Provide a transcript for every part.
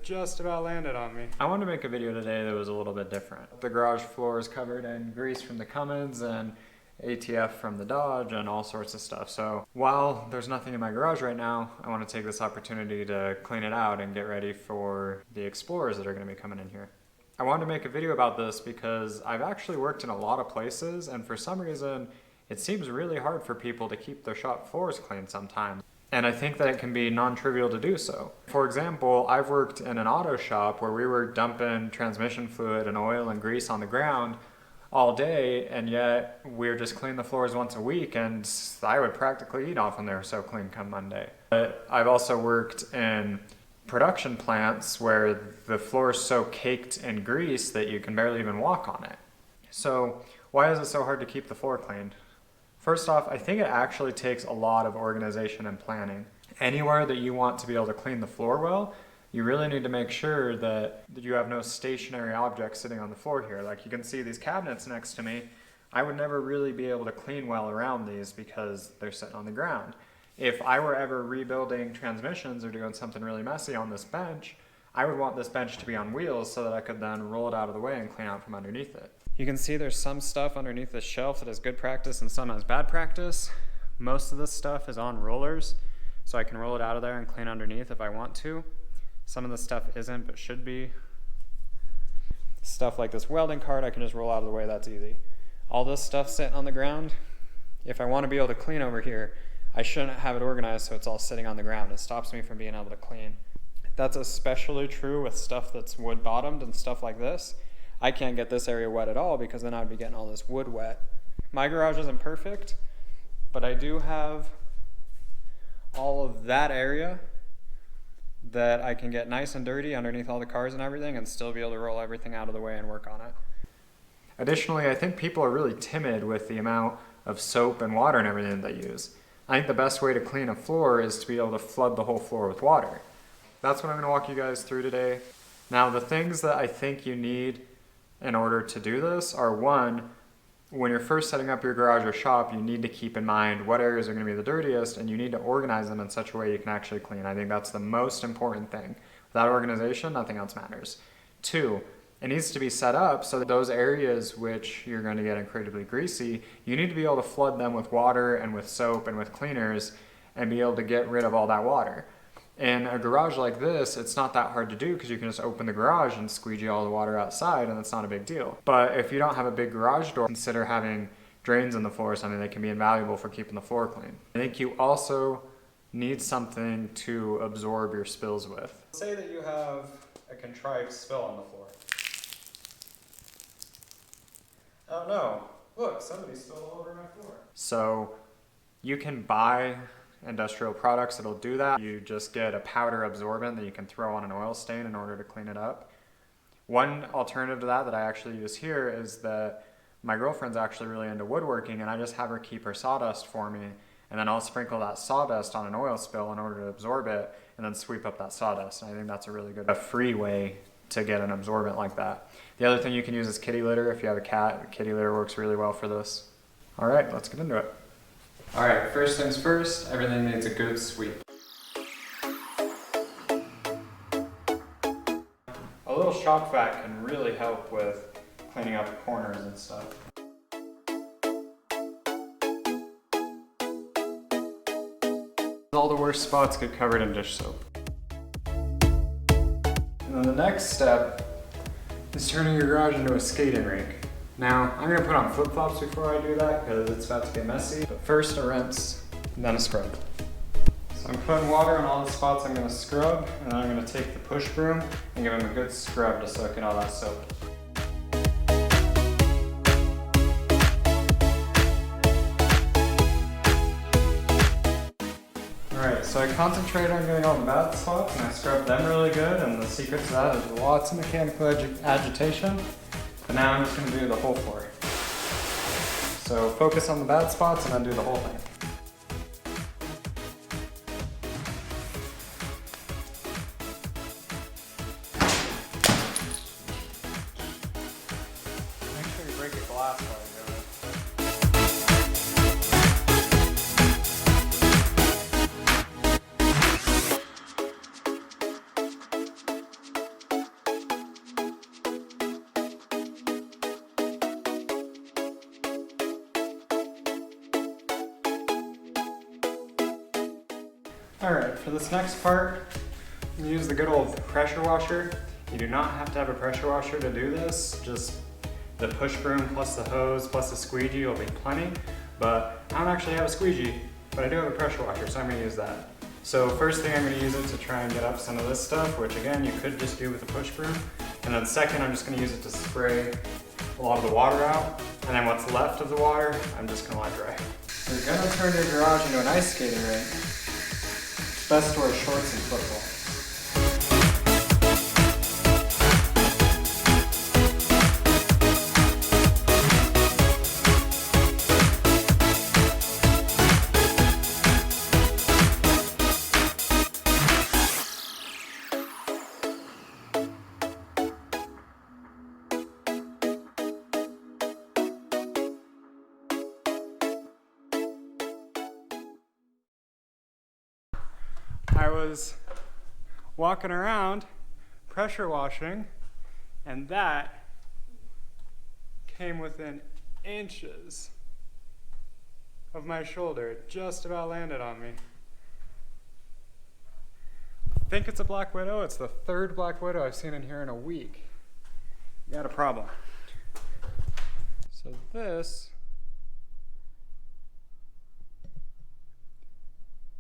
just about landed on me. I wanted to make a video today that was a little bit different. The garage floor is covered in grease from the Cummins and ATF from the Dodge and all sorts of stuff. So while there's nothing in my garage right now, I want to take this opportunity to clean it out and get ready for the Explorers that are going to be coming in here. I wanted to make a video about this because I've actually worked in a lot of places, and for some reason it seems really hard for people to keep their shop floors clean sometimes. And I think that it can be non-trivial to do so. For example, I've worked in an auto shop where we were dumping transmission fluid and oil and grease on the ground all day, and yet we're just cleaning the floors once a week, and I would practically eat off when they were so clean come Monday. But I've also worked in production plants where the floor is so caked in grease that you can barely even walk on it. So why is it so hard to keep the floor clean? First off, I think it actually takes a lot of organization and planning. Anywhere that you want to be able to clean the floor well, you really need to make sure that you have no stationary objects sitting on the floor here. Like you can see these cabinets next to me, I would never really be able to clean well around these because they're sitting on the ground. If I were ever rebuilding transmissions or doing something really messy on this bench, I would want this bench to be on wheels so that I could then roll it out of the way and clean out from underneath it. You can see there's some stuff underneath this shelf that is good practice and some has bad practice. Most of this stuff is on rollers, so I can roll it out of there and clean underneath if I want to. Some of the stuff isn't, but should be. Stuff like this welding cart, I can just roll out of the way, that's easy. All this stuff sitting on the ground, if I want to be able to clean over here, I shouldn't have it organized so it's all sitting on the ground. It stops me from being able to clean. That's especially true with stuff that's wood bottomed and stuff like this. I can't get this area wet at all because then I'd be getting all this wood wet. My garage isn't perfect, but I do have all of that area that I can get nice and dirty underneath all the cars and everything and still be able to roll everything out of the way and work on it. Additionally, I think people are really timid with the amount of soap and water and everything that they use. I think the best way to clean a floor is to be able to flood the whole floor with water. That's what I'm going to walk you guys through today. Now, the things that I think you need in order to do this are, one, when you're first setting up your garage or shop, you need to keep in mind what areas are going to be the dirtiest, and you need to organize them in such a way you can actually clean. I think that's the most important thing. Without organization, nothing else matters. Two, it needs to be set up so that those areas which you're going to get incredibly greasy, you need to be able to flood them with water and with soap and with cleaners and be able to get rid of all that water. In a garage like this, it's not that hard to do because you can just open the garage and squeegee all the water outside, and it's not a big deal. But if you don't have a big garage door, consider having drains in the floor or something that can be invaluable for keeping the floor clean. I think you also need something to absorb your spills with. Say that you have a contrived spill on the floor. Oh no, look, somebody spilled all over my floor. So you can buy industrial products that'll do that. You just get a powder absorbent that you can throw on an oil stain in order to clean it up. One alternative to that I actually use here is that my girlfriend's actually really into woodworking, and I just have her keep her sawdust for me, and then I'll sprinkle that sawdust on an oil spill in order to absorb it and then sweep up that sawdust. And I think that's a really good, free way to get an absorbent like that. The other thing you can use is kitty litter. If you have a cat, kitty litter works really well for this. All right, let's get into it. All right, first things first, everything needs a good sweep. A little shop vac can really help with cleaning up corners and stuff. All the worst spots get covered in dish soap. And then the next step is turning your garage into a skating rink. Now, I'm going to put on flip-flops before I do that because it's about to get messy. But first a rinse, and then a scrub. So I'm putting water on all the spots I'm going to scrub, and then I'm going to take the push broom and give them a good scrub to soak in all that soap. Alright, so I concentrate on getting all the bad spots, and I scrub them really good, and the secret to that is lots of mechanical agitation. But now I'm just going to do the whole floor. So focus on the bad spots and then do the whole thing. Make sure you break the glass while you're doing it. Alright, for this next part, I'm going to use the good old pressure washer. You do not have to have a pressure washer to do this, just the push broom plus the hose plus the squeegee will be plenty. But I don't actually have a squeegee, but I do have a pressure washer, so I'm going to use that. So first thing I'm going to use it to try and get up some of this stuff, which again you could just do with a push broom. And then second, I'm just going to use it to spray a lot of the water out. And then what's left of the water, I'm just going to let dry. You're going to turn your garage into an ice skating rink. Best to wear shorts and football. I was walking around pressure washing, and that came within inches of my shoulder. It just about landed on me. I think it's a black widow. It's the third black widow I've seen in here in a week. You got a problem. So this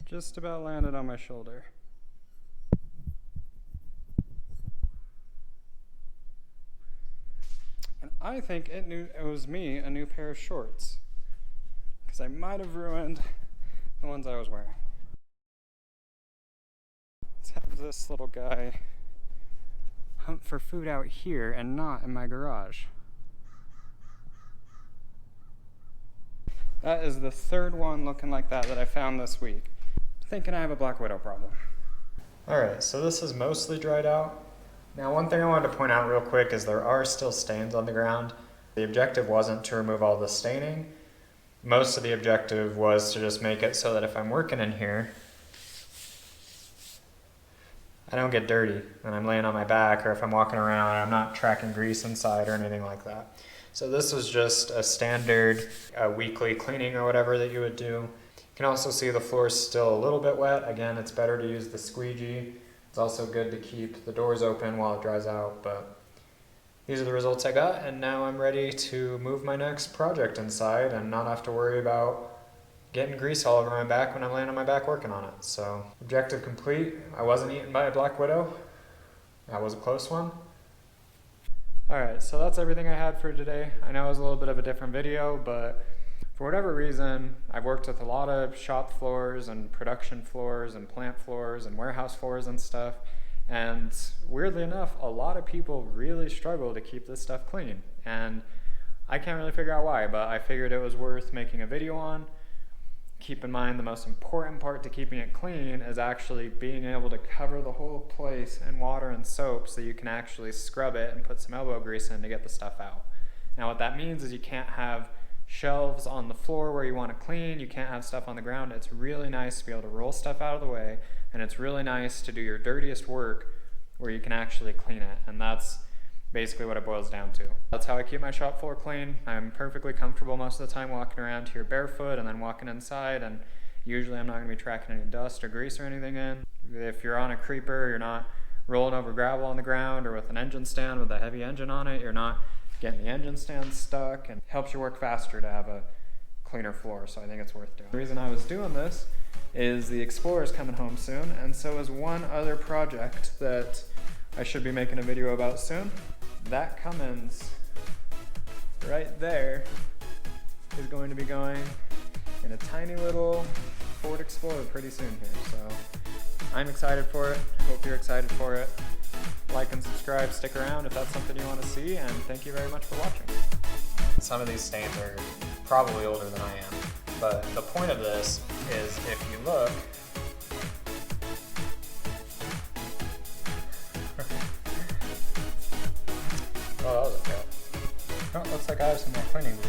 just about landed on my shoulder. And I think it owes me a new pair of shorts, because I might have ruined the ones I was wearing. Let's have this little guy hunt for food out here and not in my garage. That is the third one looking like that I found this week. Thinking I have a black widow problem. Alright, so this is mostly dried out. Now one thing I wanted to point out real quick is there are still stains on the ground. The objective wasn't to remove all the staining. Most of the objective was to just make it so that if I'm working in here, I don't get dirty when I'm laying on my back, or if I'm walking around, I'm not tracking grease inside or anything like that. So this was just a standard weekly cleaning or whatever that you would do. You can also see the floor is still a little bit wet. Again, it's better to use the squeegee. It's also good to keep the doors open while it dries out, but these are the results I got, and now I'm ready to move my next project inside and not have to worry about getting grease all over my back when I'm laying on my back working on it. So, objective complete. I wasn't eaten by a black widow. That was a close one. Alright, so that's everything I had for today. I know it was a little bit of a different video, but for whatever reason, I've worked with a lot of shop floors and production floors and plant floors and warehouse floors and stuff, and weirdly enough, a lot of people really struggle to keep this stuff clean, and I can't really figure out why, but I figured it was worth making a video on. Keep in mind the most important part to keeping it clean is actually being able to cover the whole place in water and soap so you can actually scrub it and put some elbow grease in to get the stuff out. Now what that means is you can't have shelves on the floor where you want to clean, you can't have stuff on the ground. It's really nice to be able to roll stuff out of the way, and it's really nice to do your dirtiest work where you can actually clean it, and that's basically what it boils down to. That's how I keep my shop floor clean. I'm perfectly comfortable most of the time walking around here barefoot and then walking inside, and usually I'm not going to be tracking any dust or grease or anything in. If you're on a creeper, you're not rolling over gravel on the ground, or with an engine stand with a heavy engine on it, you're not getting the engine stand stuck, and helps you work faster to have a cleaner floor, so I think it's worth doing. The reason I was doing this is the Explorer's coming home soon, and so is one other project that I should be making a video about soon. That Cummins right there is going to be going in a tiny little Ford Explorer pretty soon here, so I'm excited for it. Hope you're excited for it. Like and subscribe, stick around if that's something you want to see, and thank you very much for watching. Some of these stains are probably older than I am, but the point of this is if you look, oh, that was a fail. Oh, it looks like I have some more cleaning to do.